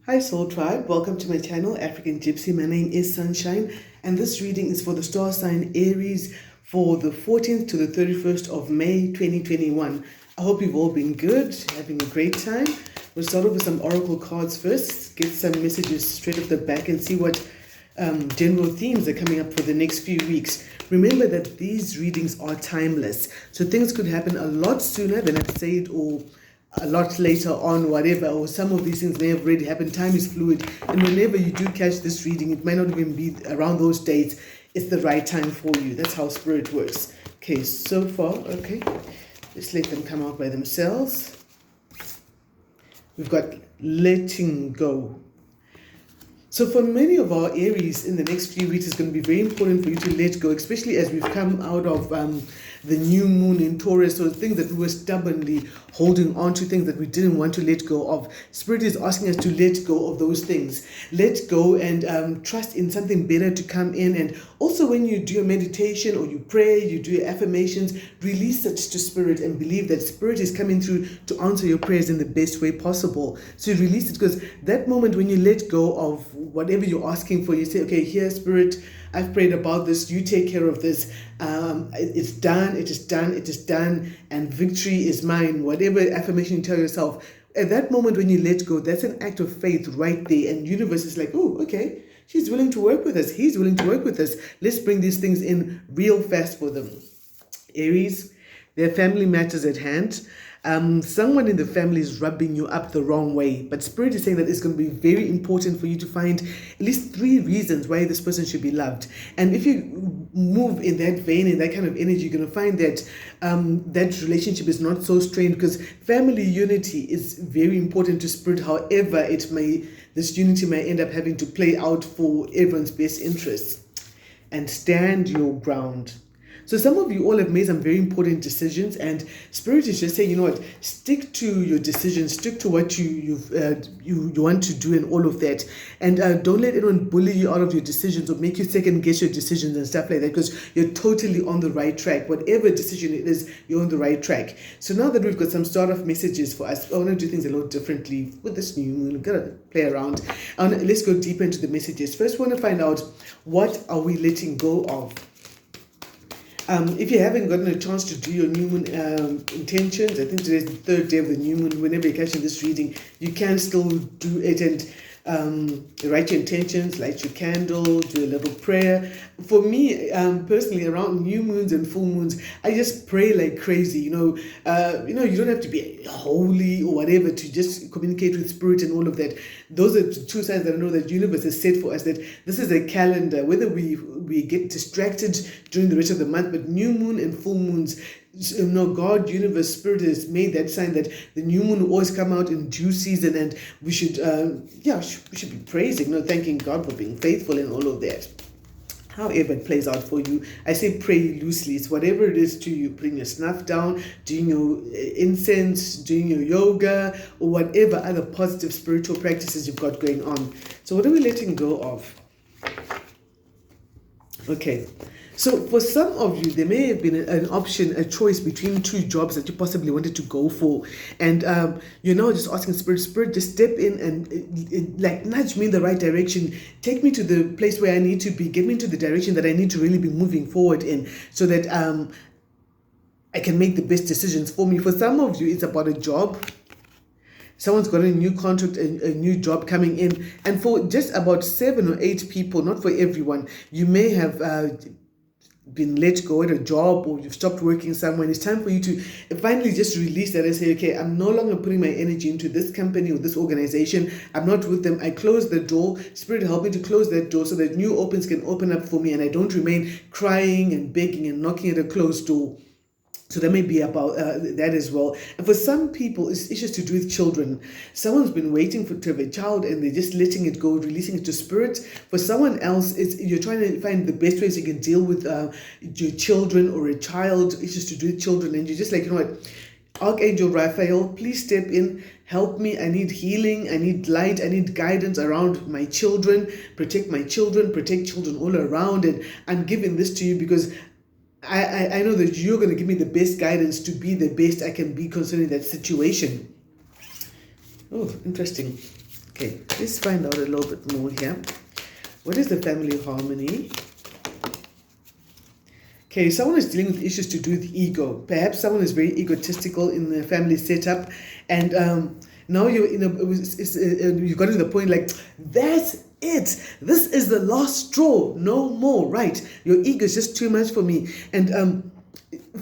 Hi Soul Tribe, welcome to my channel, African Gypsy. My name is Sunshine, and this reading is for the star sign Aries for the 14th to the 31st of May 2021. I hope you've all been good, having a great time. We'll start off with some oracle cards first, get some messages straight off the back and see what general themes are coming up for the next few weeks. Remember that these readings are timeless, so things could happen a lot sooner than I've said, or a lot later on, whatever, or some of these things may have already happened. Time is fluid, and whenever you do catch this reading, it might not even be around those dates. It's the right time for you. That's how spirit works. Okay, so far, okay, just let them come out by themselves. We've got letting go. So for many of our Aries in the next few weeks, it's going to be very important for you to let go, especially as we've come out of the new moon in Taurus, so things that we were stubbornly holding on to, things that we didn't want to let go of. Spirit is asking us to let go of those things. Let go and trust in something better to come in. And also when you do a meditation or you pray, you do your affirmations, release it to Spirit and believe that Spirit is coming through to answer your prayers in the best way possible. So you release it, because that moment when you let go of whatever you're asking for, you say, okay, here, Spirit, I've prayed about this, you take care of this. It's done, it is done, it is done, and victory is mine. Whatever affirmation you tell yourself, at that moment when you let go, that's an act of faith right there. And universe is like, oh, okay, she's willing to work with us. He's willing to work with us. Let's bring these things in real fast for them. Aries, there are family matters at hand. Someone in the family is rubbing you up the wrong way, but Spirit is saying that it's going to be very important for you to find at least 3 reasons why this person should be loved. And if you move in that vein, in that kind of energy, you're going to find that that relationship is not so strained, because family unity is very important to Spirit. However, this unity may end up having to play out for everyone's best interests. And stand your ground. So some of you all have made some very important decisions, and Spirit is just saying, you know what, stick to your decisions, stick to what you want to do and all of that. And don't let anyone bully you out of your decisions or make you second guess your decisions and stuff like that, because you're totally on the right track. Whatever decision it is, you're on the right track. So now that we've got some start off messages for us, I want to do things a lot differently with this new moon. We've got to play around. And let's go deeper into the messages. First, we want to find out, what are we letting go of? If you haven't gotten a chance to do your new moon intentions, I think today's the 3rd day of the new moon. Whenever you're catching this reading, you can still do it and write your intentions, light your candle, do a little prayer. For me, personally, around new moons and full moons, I just pray like crazy. You don't have to be holy or whatever to just communicate with Spirit and all of that. Those are 2 signs that I know that universe has set for us, that this is a calendar. Whether we get distracted during the rest of the month, but new moon and full moons, God, universe, Spirit has made that sign that the new moon will always come out in due season, and we should we should be praising, thanking God for being faithful and all of that. However it plays out for you, I say pray loosely. It's whatever it is to you, putting your snuff down, doing your incense, doing your yoga, or whatever other positive spiritual practices you've got going on. So what are we letting go of? Okay, so for some of you, there may have been an option, a choice between 2 jobs that you possibly wanted to go for. And you're now just asking Spirit, just step in and like nudge me in the right direction. Take me to the place where I need to be. Get me into the direction that I need to really be moving forward in, so that I can make the best decisions for me. For some of you, it's about a job. Someone's got a new contract, a new job coming in. And for just about 7 or 8 people, not for everyone, you may have been let go at a job, or you've stopped working somewhere. And it's time for you to finally just release that and say, okay, I'm no longer putting my energy into this company or this organization. I'm not with them. I close the door. Spirit, help me to close that door so that new opens can open up for me, and I don't remain crying and begging and knocking at a closed door. So that may be about that as well. And for some people, it's just to do with children. Someone's been waiting to have a child, and they're just letting it go, releasing it to Spirit. For someone else, you're trying to find the best ways you can deal with your children or a child. It's just to do with children, and you're just like, you know what, Archangel Raphael, please step in, help me. I need healing, I need light, I need guidance around my children. Protect my children, protect children all around. And I'm giving this to you because I know that you're going to give me the best guidance to be the best I can be concerning that situation. Oh, interesting. Okay, let's find out a little bit more here. What is the family harmony? Okay, someone is dealing with issues to do with ego. Perhaps someone is very egotistical in the family setup, and now you're you got to the point like, that's it. This is the last straw. No more. Right? Your ego is just too much for me, and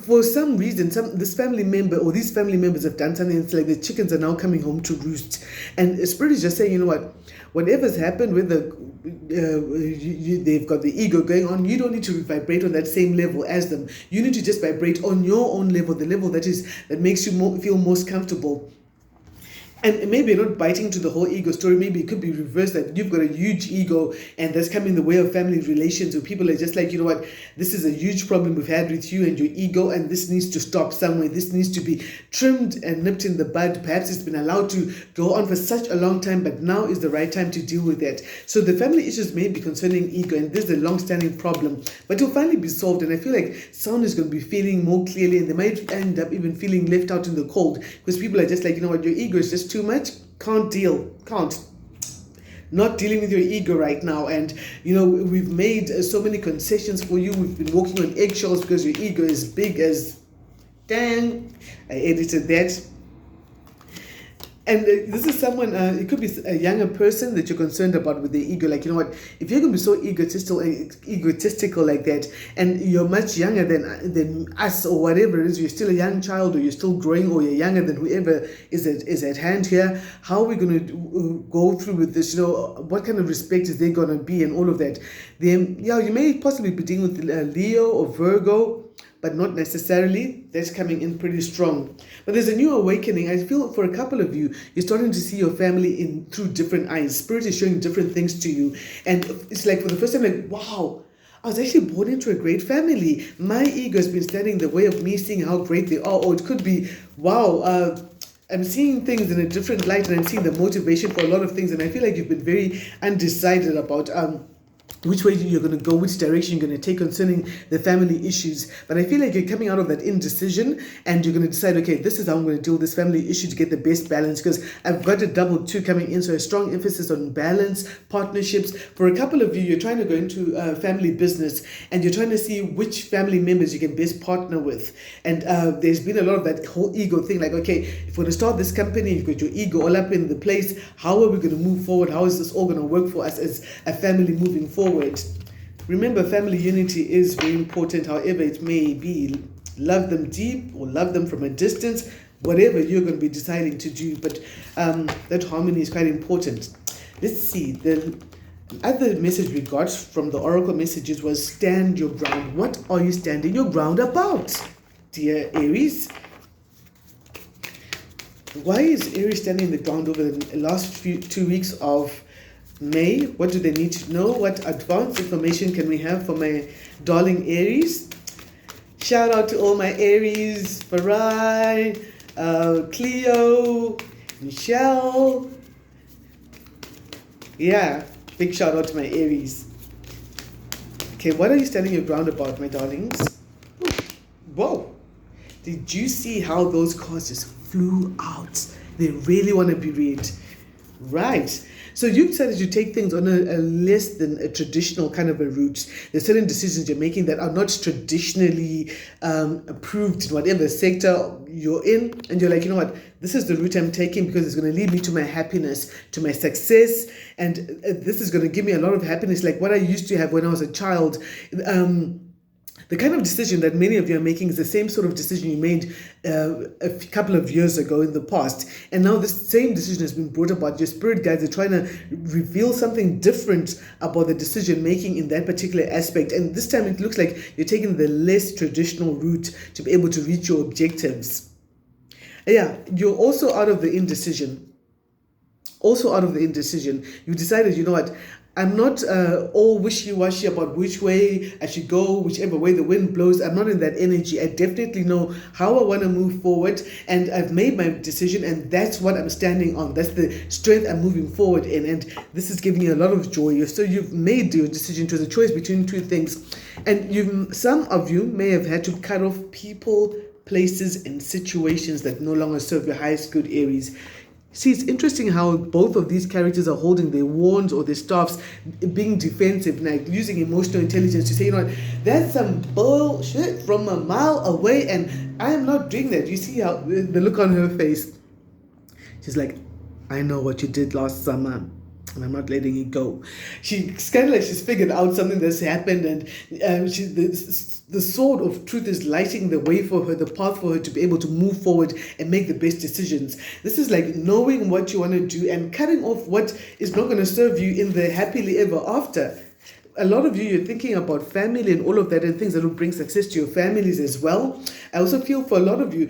for some reason, this family member or these family members have done something. It's like the chickens are now coming home to roost, and the spirit is just saying, you know what, whatever's happened with they've got the ego going on. You don't need to vibrate on that same level as them. You need to just vibrate on your own level, the level that makes you feel most comfortable. And maybe you're not biting to the whole ego story. Maybe it could be reversed, that you've got a huge ego and that's coming in the way of family relations, where people are just like, you know what, this is a huge problem we've had with you and your ego, and this needs to stop somewhere. This needs to be trimmed and nipped in the bud. Perhaps it's been allowed to go on for such a long time, but now is the right time to deal with that. So the family issues may be concerning ego, and this is a long-standing problem, but it'll finally be solved. And I feel like someone is going to be feeling more clearly, and they might end up even feeling left out in the cold, because people are just like, you know what, your ego is just too much. Can't not dealing with your ego right now. And you know, we've made so many concessions for you. We've been walking on eggshells because your ego is big as dang. I edited that. And this is someone, it could be a younger person that you're concerned about with the ego. Like, you know what, if you're going to be so egotistical like that, and you're much younger than us or whatever it is, you're still a young child, or you're still growing, or you're younger than whoever is at hand here, how are we going to go through with this? You know, what kind of respect is there going to be, and all of that? Then, yeah, you may possibly be dealing with Leo or Virgo, but not necessarily. That's coming in pretty strong. But there's a new awakening. I feel for a couple of you, you're starting to see your family through different eyes. Spirit is showing different things to you. And it's like for the first time, like, wow, I was actually born into a great family. My ego has been standing in the way of me seeing how great they are. Or it could be, wow, I'm seeing things in a different light, and I'm seeing the motivation for a lot of things. And I feel like you've been very undecided about which way you're going to go, which direction you're going to take concerning the family issues. But I feel like you're coming out of that indecision, and you're going to decide, okay, this is how I'm going to deal with this family issue to get the best balance, because I've got a double 2 coming in, so a strong emphasis on balance, partnerships. For a couple of you, you're trying to go into family business, and you're trying to see which family members you can best partner with. And there's been a lot of that whole ego thing, like, okay, if we're going to start this company, you've got your ego all up in the place. How are we going to move forward? How is this all going to work for us as a family moving forward? Remember, family unity is very important, however it may be. Love them deep or love them from a distance, whatever you're going to be deciding to do. But that harmony is quite important. Let's see. The other message we got from the oracle messages was stand your ground. What are you standing your ground about, dear Aries? Why is Aries standing the ground over the last 2 weeks of May? What do they need to know? What advanced information can we have for my darling Aries? Shout out to all my Aries, Farai, Cleo, Michelle. Yeah, big shout out to my Aries. Okay, what are you standing your ground about, my darlings? Whoa! Did you see how those cards just flew out? They really want to be read. Right. So you've decided to take things on a less than a traditional kind of a route. There's certain decisions you're making that are not traditionally approved in whatever sector you're in. And you're like, you know what, this is the route I'm taking because it's going to lead me to my happiness, to my success. And this is going to give me a lot of happiness, like what I used to have when I was a child. The kind of decision that many of you are making is the same sort of decision you made a couple of years ago in the past. And now this same decision has been brought about. Your spirit guides are trying to reveal something different about the decision making in that particular aspect. And this time it looks like you're taking the less traditional route to be able to reach your objectives. Yeah, you're also out of the indecision. You decided, you know what, I'm not all wishy-washy about which way I should go, whichever way the wind blows. I'm not in that energy. I definitely know how I want to move forward, and I've made my decision, and that's what I'm standing on. That's the strength I'm moving forward in, and this is giving you a lot of joy. So you've made your decision. It was a choice between two things, and some of you may have had to cut off people, places, and situations that no longer serve your highest good, Aries. See, it's interesting how both of these characters are holding their wands or their staffs, being defensive, like using emotional intelligence to say, you know what, that's some bullshit from a mile away, and I am not doing that. You see how the look on her face. She's like, I know what you did last summer, and I'm not letting it go. She's kind of like she's figured out something that's happened, and the sword of truth is lighting the way for her, the path for her to be able to move forward and make the best decisions. This is like knowing what you want to do and cutting off what is not going to serve you in the happily ever after. A lot of you, you're thinking about family and all of that and things that will bring success to your families as well. I also feel for a lot of you,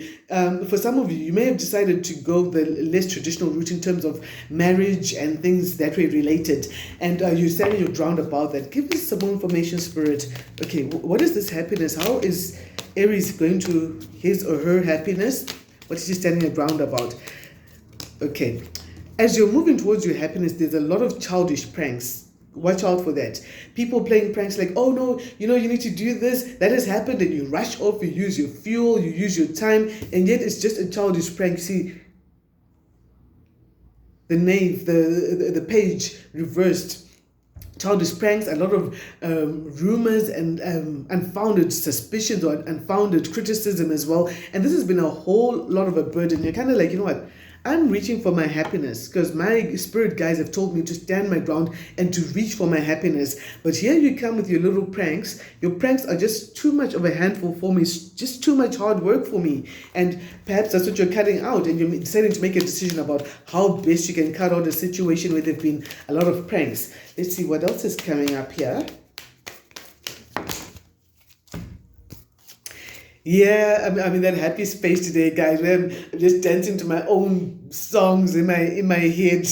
for some of you, you may have decided to go the less traditional route in terms of marriage and things that way related. And you're standing your ground about that. Give us some more information, Spirit. Okay, what is this happiness? How is Aries going to his or her happiness? What is he standing your ground about? Okay, as you're moving towards your happiness, there's a lot of childish pranks. Watch out for that. People playing pranks like, oh no, you know, you need to do this, that has happened, and you rush off, you use your fuel, you use your time, and yet it's just a childish prank. See, the knave, the page reversed. Childish pranks, a lot of rumors and unfounded suspicions or unfounded criticism as well. And this has been a whole lot of a burden. You're kind of like, you know what? I'm reaching for my happiness because my spirit guides have told me to stand my ground and to reach for my happiness. But here you come with your little pranks. Your pranks are just too much of a handful for me. It's just too much hard work for me. And perhaps that's what you're cutting out, and you're deciding to make a decision about how best you can cut out a situation where there have been a lot of pranks. Let's see what else is coming up here. Yeah, I'm in that happy space today, guys, where I'm just dancing to my own songs in my head.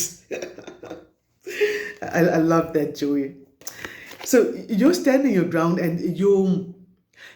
I love that, Joey. So you're standing your ground, and you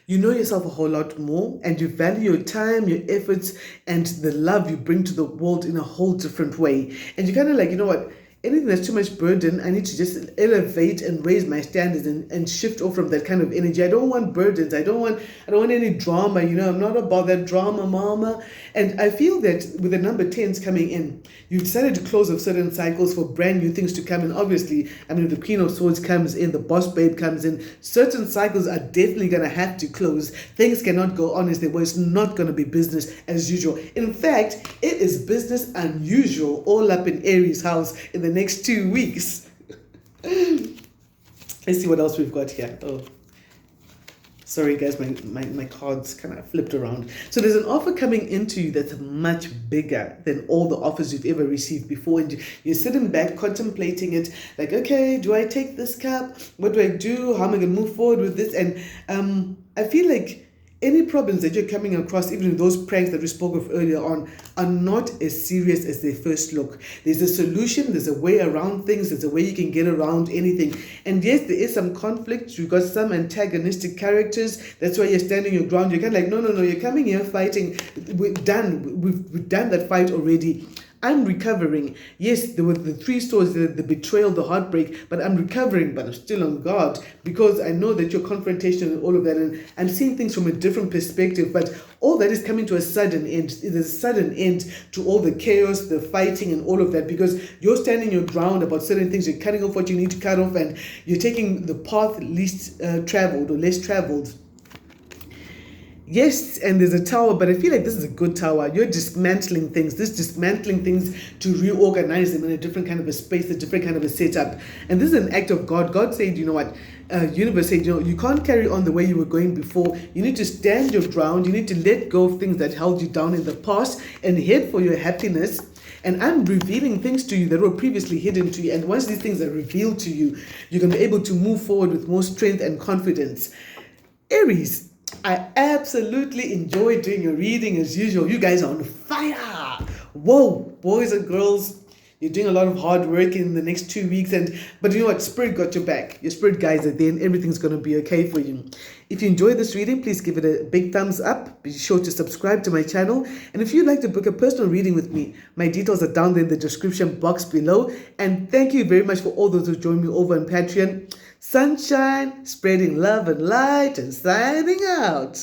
know yourself a whole lot more, and you value your time, your efforts, and the love you bring to the world in a whole different way. And you're kind of like, you know what? Anything that's too much burden, I need to just elevate and raise my standards and shift off from that kind of energy. I don't want burdens. I don't want any drama. You know, I'm not about that drama, mama. And I feel that with the number 10s coming in, you've decided to close off certain cycles for brand new things to come in. Obviously, I mean, if the Queen of Swords comes in, the Boss Babe comes in, certain cycles are definitely going to have to close. Things cannot go on as they were. It's not going to be business as usual. In fact, it is business unusual all up in Aries' house in the next 2 weeks. Let's see what else we've got here. Oh, sorry guys, my cards kind of flipped around. So there's an offer coming into you that's much bigger than all the offers you've ever received before, and you're sitting back contemplating it like, okay, do I take this cup? What do I do? How am I going to move forward with this? And I feel like any problems that you're coming across, even those pranks that we spoke of earlier on, are not as serious as they first look. There's a solution, there's a way around things, there's a way you can get around anything. And yes, there is some conflict. You've got some antagonistic characters. That's why you're standing your ground. You're kind of like, no, you're coming here fighting. We're done. We've done that fight already. I'm recovering. Yes, there were the 3 stores, the betrayal, the heartbreak, but I'm recovering, but I'm still on guard because I know that your confrontation and all of that, and I'm seeing things from a different perspective, but all that is coming to a sudden end. There's a sudden end to all the chaos, the fighting and all of that, because you're standing your ground about certain things. You're cutting off what you need to cut off, and you're taking the path least traveled or less traveled. Yes, and there's a tower, but I feel like this is a good tower. You're dismantling things. Dismantling things to reorganize them in a different kind of a space, a different kind of a setup. And this is an act of God. God said, you know what? Universe said, you know, you can't carry on the way you were going before. You need to stand your ground. You need to let go of things that held you down in the past and head for your happiness. And I'm revealing things to you that were previously hidden to you. And once these things are revealed to you, you're going to be able to move forward with more strength and confidence. Aries, I absolutely enjoy doing your reading as usual. You guys are on fire. Whoa, boys and girls, you're doing a lot of hard work in the next 2 weeks. But you know what? Spirit got your back. Your spirit guides are there, and everything's going to be okay for you. If you enjoyed this reading, please give it a big thumbs up. Be sure to subscribe to my channel. And if you'd like to book a personal reading with me, my details are down there in the description box below. And thank you very much for all those who joined me over on Patreon. Sunshine, spreading love and light, and signing out.